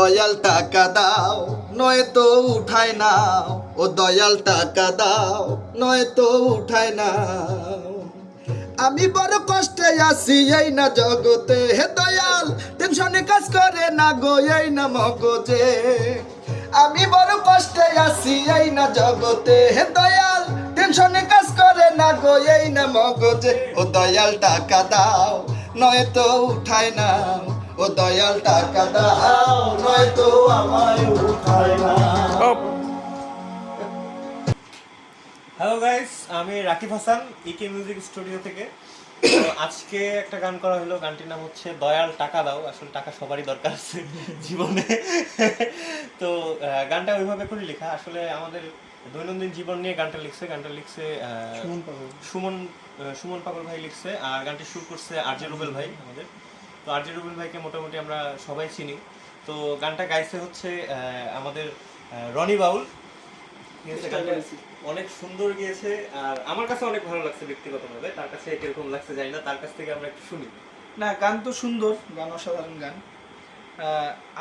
দয়াল টাকা দাও নয়তো উঠায় নাও, ও দয়াল টাকা দাও নয়তো উঠায় নাও। আমি বড় কষ্টে আছি এই না জগতে, হে দয়াল টেনশনে কাজ করে না গো এই না মগজে। আমি বড় কষ্টে আছি এই না জগতে, হে দয়াল টেনশনে কাজ করে না গো এই না মগজে। ও দয়াল টাকা দাও নয়তো উঠায় নাও, ও দয়াল টাকা দাও নয়তো আমায় উঠায় নাও। হ্যালো গাইস, আমি রাকিব হাসান ইকে মিউজিক স্টুডিও থেকে। তো আজকে একটা গান করা হলো, গানটির নাম হচ্ছে দয়াল টাকা দাও। আসলে টাকা সবারই দরকার আছে জীবনে। তো গানটা ওইভাবে করে লেখা, আসলে আমাদের দৈনন্দিন জীবন নিয়ে গানটা লিখছে সুমন পাগল ভাই লিখছে, আর গানটি সুর করছে আরজে রুবেল ভাই আমাদের। তো আরজে রুবেল ভাইকে মোটামুটি আমরা সবাই চিনি। তো গানটা গাইছে হচ্ছে আমাদের রনি বাউল। অনেক সুন্দর গিয়েছে, আর আমার কাছে অনেক ভালো লাগছে ব্যক্তিগতভাবে। তার কাছে কিরকম লাগছে জানি না, তার কাছ থেকে আমরা একটু শুনি। না, গান তো সুন্দর, গান অসাধারণ গান।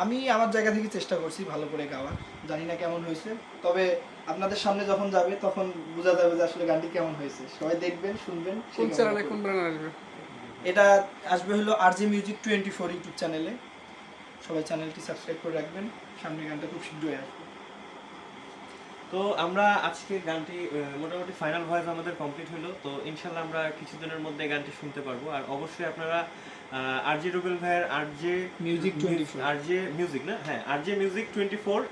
আমি আমার জায়গা থেকে চেষ্টা করছি ভালো করে গাওয়ার, জানি না কেমন হয়েছে, তবে আপনাদের সামনে যখন যাবে তখন বোঝা যাবে যে আসলে গানটি কেমন হয়েছে। সবাই দেখবেন, শুনবেন। এটা আসবে হলো আরজে মিউজিক 24 ইউটিউব চ্যানেলে। সবাই চ্যানেলটি সাবস্ক্রাইব করে রাখবেন, সামনে গানটা খুব শীঘ্রই আসবে। তো আমরা আজকে গানটি মোটামুটি ফাইনাল ভয়েস আমাদের কমপ্লিট হলো। তো ইনশাল্লাহ আমরা কিছুদিনের মধ্যে গানটি শুনতে পারবো। আর অবশ্যই আপনারা আরজে রুবেল ভাইয়ের আরজে মিউজিক 24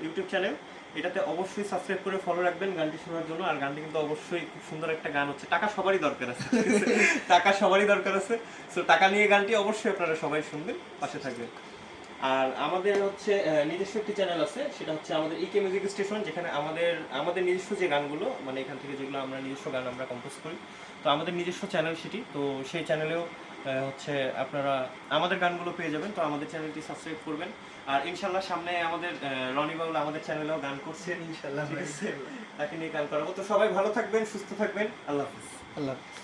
ইউটিউব চ্যানেল, এটাতে অবশ্যই সাবস্ক্রাইব করে ফলো রাখবেন গানটি শোনার জন্য। আর গানটি কিন্তু অবশ্যই খুব সুন্দর একটা গান হচ্ছে। টাকা সবারই দরকার আছে, টাকা সবারই দরকার আছে। সো টাকা নিয়ে গানটি অবশ্যই আপনারা সবাই শুনবেন, পাশে থাকবেন। আর আমাদের হচ্ছে নিজস্ব একটি চ্যানেল আছে, সেটা হচ্ছে আমাদের ইকে মিউজিক স্টেশন, যেখানে আমাদের নিজস্ব যে গানগুলো, মানে এখান থেকে যেগুলো আমরা নিজস্ব গান আমরা কম্পোজ করি, তো আমাদের নিজস্ব চ্যানেল সেটি। তো সেই চ্যানেলেও হচ্ছে আপনারা আমাদের গানগুলো পেয়ে যাবেন। তো আমাদের চ্যানেলটি সাবস্ক্রাইব করবেন। আর ইনশাল্লাহ সামনে আমাদের রনি বাউল আমাদের চ্যানেলেও গান করছে ইনশাল্লাহ, ঠিক আছে? তাকে নিয়ে গান করাবো। তো সবাই ভালো থাকবেন, সুস্থ থাকবেন। আল্লাহ হাফিজ। আল্লাহ হাফেজ।